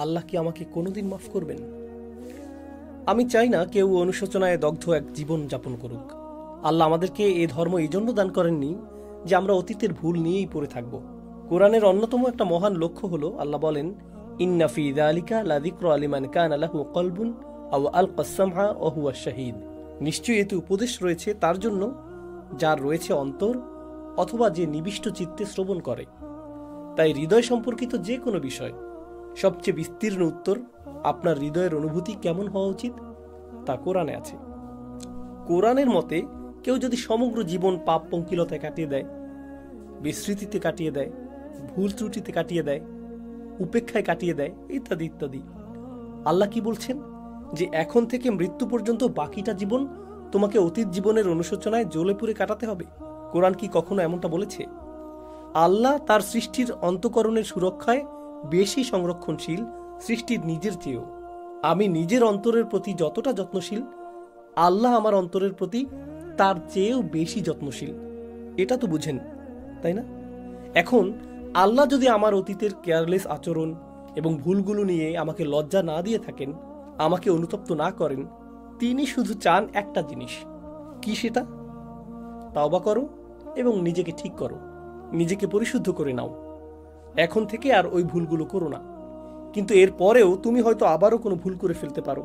আল্লাহ কি আমাকে কোনোদিন মাফ করবেন? আমি চাই না কেউ অনুশোচনায় দগ্ধ এক জীবন যাপন করুক। আল্লাহ আমাদেরকে এ ধর্ম এই জন্য দান করেননি যে আমরা অতীতের ভুল নিয়েই পড়ে থাকব। কোরআনের অন্যতম একটা মহান লক্ষ্য হলো, আল্লাহ বলেন, ইন্না ফি যালিকা লাযিকরা লিমান কানা লাহু কলবুন আও আলকাস সামআ ওয়া হুয়া শাহীদ। নিশ্চয়ই এতে উপদেশ রয়েছে তার জন্য যার রয়েছে অন্তর অথবা যে নিবিষ্ট চিত্তে শ্রবণ করে। তাই হৃদয় সম্পর্কিত যে কোনো বিষয় সবচেয়ে বিস্তীর্ণ উত্তর আপনার হৃদয়ের অনুভূতি কেমন হওয়া উচিত তা কোরআনে আছে। কোরআনের মতে কেউ যদি সমগ্র জীবন পাপ পঙ্কিলতায় কাটিয়ে দেয়, বিস্মৃতিতে কাটিয়ে দেয়, ভুল ত্রুটিতে কাটিয়ে দেয়, উপেক্ষায় কাটিয়ে দেয়, ইত্যাদি ইত্যাদি, আল্লাহ কি বলছেন যে এখন থেকে মৃত্যু পর্যন্ত বাকিটা জীবন তোমাকে অতীত জীবনের অনুশোচনায় জ্বলে পুড়ে কাটাতে হবে? কোরআন কি কখনো এমনটা বলেছে? আল্লাহ তার সৃষ্টির অন্তঃকরণের সুরক্ষায় বেশি সংরক্ষণশীল সৃষ্টির নিজের চেয়েও। আমি নিজের অন্তরের প্রতি যতটা যত্নশীল, আল্লাহ আমার অন্তরের প্রতি তার চেয়েও বেশি যত্নশীল। এটা তো বুঝেন, তাই না? এখন আল্লাহ যদি আমার অতীতের কেয়ারলেস আচরণ এবং ভুলগুলো নিয়ে আমাকে লজ্জা না দিয়ে থাকেন, আমাকে অনুতপ্ত না করেন, তিনি শুধু চান একটা জিনিস। কি সেটা? তাওবা করো এবং নিজেকে ঠিক করো, নিজেকে পরিশুদ্ধ করে নাও। এখন থেকে আর ওই ভুলগুলো করো না। কিন্তু এর পরেও তুমি হয়তো আবারও কোনো ভুল করে ফেলতে পারো।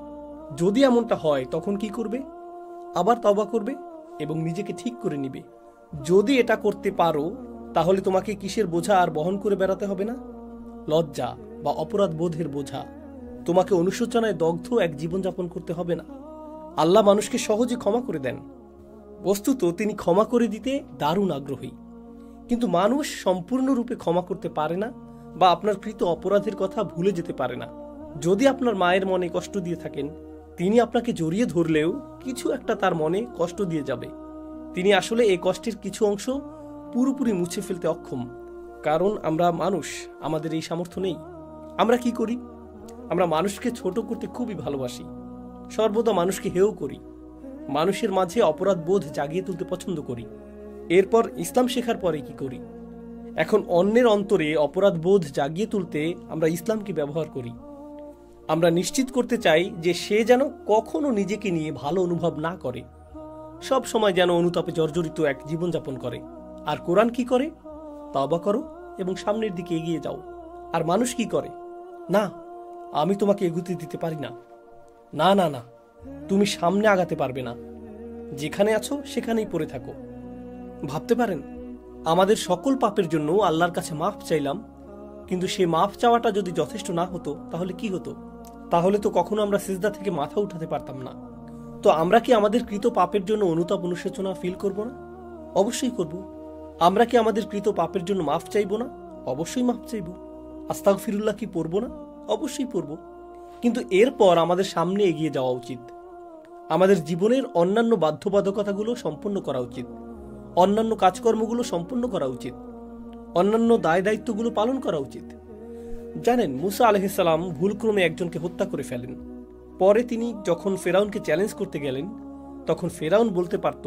যদি এমনটা হয় তখন কি করবে? আবার তওবা করবে এবং নিজেকে ঠিক করে নিবে। যদি এটা করতে পারো তাহলে তোমাকে কিসের বোঝা আর বহন করে বেড়াতে হবে না? লজ্জা বা অপরাধ বোধের বোঝা। তোমাকে অনুশোচনায় দগ্ধ এক জীবনযাপন করতে হবে না। আল্লাহ মানুষকে সহজে ক্ষমা করে দেন। বস্তুত তিনি ক্ষমা করে দিতে দারুণ আগ্রহী, কিন্তু মানুষ সম্পূর্ণরূপে ক্ষমা করতে পারে না বা আপনার কৃত অপরাধের কথা ভুলে যেতে পারে না। যদি আপনার মায়ের মনে কষ্ট দিয়ে থাকেন, তিনি আপনাকে জড়িয়ে ধরলেও কিছু একটা তার মনে কষ্ট দিয়ে যাবে। তিনি আসলে এই কষ্টের কিছু অংশ পুরোপুরি মুছে ফেলতে অক্ষম, কারণ আমরা মানুষ, আমাদের এই সামর্থ্য নেই। আমরা কি করি? আমরা মানুষকে ছোট করতে খুবই ভালোবাসি, সর্বদা মানুষকে হেয় করি, মানুষের মাঝে অপরাধ বোধ জাগিয়ে তুলতে পছন্দ করি। এরপর ইসলাম শেখার পরে কি করি? এখন অন্যের অন্তরে অপরাধ বোধ জাগিয়ে তুলতে আমরা ইসলামকে ব্যবহার করি। আমরা নিশ্চিত করতে চাই যে সে যেন কখনো নিজেকে নিয়ে ভালো অনুভব না করে, সব সময় যেন অনুতাপে জর্জরিত এক জীবনযাপন করে। আর কোরআন কি করে? তাওবা করো এবং সামনের দিকে এগিয়ে যাও। আর মানুষ কি করে? না, আমি তোমাকে এগুতে দিতে পারি না, না না না, তুমি সামনে আগাতে পারবে না, যেখানে আছো সেখানেই পড়ে থাকো। ভাবতে পারেন, আমাদের সকল পাপের জন্য আল্লাহর কাছে মাফ চাইলাম, কিন্তু সে মাফ চাওয়াটা যদি যথেষ্ট না হতো তাহলে কি হতো? তাহলে তো কখনো আমরা সিজদা থেকে মাথা উঠাতে পারতাম না। তো আমরা কি আমাদের কৃত পাপের জন্য অনুতাপ অনুশোচনা ফিল করব না? অবশ্যই করব। আমরা কি আমাদের কৃত পাপের জন্য মাফ চাইব না? অবশ্যই মাফ চাইব। আস্তাগফিরুল্লাহ কি পড়ব না? অবশ্যই পড়ব। কিন্তু এরপর আমাদের সামনে এগিয়ে যাওয়া উচিত। আমাদের জীবনের অন্যান্য বাধ্যবাধকতাগুলো সম্পন্ন করা উচিত, অন্যান্য কাজকর্মগুলো সম্পন্ন করা উচিত, অন্যান্য দায় দায়িত্বগুলো পালন করা উচিত। জানেন, মুসা আলাইহিস সালাম ভুলক্রমে একজনকে হত্যা করে ফেলেন। পরে তিনি যখন ফেরাউনকে চ্যালেঞ্জ করতে গেলেন, তখন ফেরাউন বলতে পারত,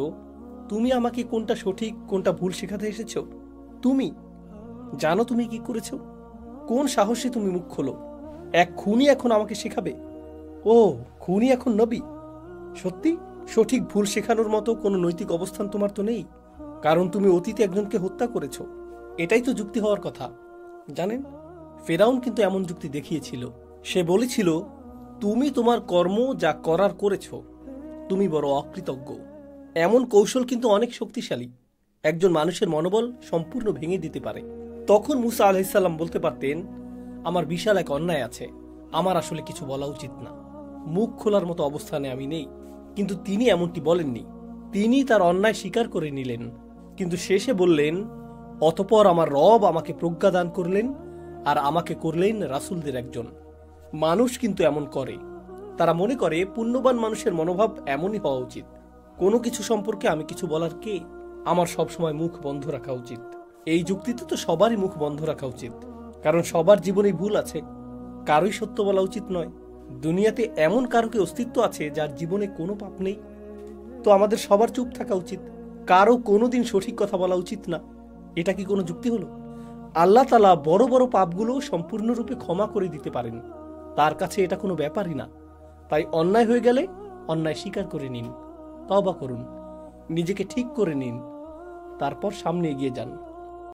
তুমি আমাকে কোনটা সঠিক কোনটা ভুল শেখাতে এসেছো? তুমি জানো তুমি কি করেছো? কোন সাহসে তুমি মুখ খোলো? এক খুনি এখন আমাকে শেখাবে? ও, খুনি এখন নবী? সত্যি? সঠিক ভুল শেখানোর মতো কোনো নৈতিক অবস্থান তোমার তো নেই, কারণ তুমি অতীতে একজনকে হত্যা করেছো। এটাই তো যুক্তি হওয়ার কথা। জানেন, ফেরাউন কিন্তু এমন যুক্তি দেখিয়েছিল। সে বলেছিল, তুমি তোমার কর্ম যা করার করেছ, তুমি বড় অকৃতজ্ঞ। এমন কৌশল কিন্তু অনেক শক্তিশালী, একজন মানুষের মনোবল সম্পূর্ণ ভেঙে দিতে পারে। তখন মুসা আলাইহিস সালাম বলতে পারতেন, আমার বিশাল এক অন্যায় আছে, আমার আসলে কিছু বলা উচিত না, মুখ খোলার মতো অবস্থানে আমি নেই। কিন্তু তিনি এমনটি বলেননি। তিনি তার অন্যায় স্বীকার করে নিলেন, কিন্তু শেষে বললেন, অতঃপর আমার রব আমাকে প্রজ্ঞা দান করলেন আর আমাকে করলেন রাসূলদের একজন। মানুষ কিন্তু এমন করে, তারা মনে করে পুণ্যবান মানুষের মনোভাব এমনই হওয়া উচিত। কোনো কিছু সম্পর্কে আমি কিছু বলার কে? আমার সবসময় মুখ বন্ধ রাখা উচিত। এই যুক্তিতে তো সবারই মুখ বন্ধ রাখা উচিত, কারণ সবার জীবনেই ভুল আছে, কারোই সত্য বলা উচিত নয়। দুনিয়াতে এমন কারো কি অস্তিত্ব আছে যার জীবনে কোনো পাপ নেই? তো আমাদের সবার চুপ থাকা উচিত, কারো কোনোদিন সঠিক কথা বলা উচিত না। এটা কি কোনো যুক্তি হলো? আল্লাহ তাআলা বড় বড় পাপগুলো সম্পূর্ণরূপে ক্ষমা করে দিতে পারেন, তার কাছে এটা কোনো ব্যাপারই না। তাই অন্যায় হয়ে গেলে অন্যায় স্বীকার করে নিন, তওবা করুন, নিজেকে ঠিক করে নিন, তারপর সামনে এগিয়ে যান।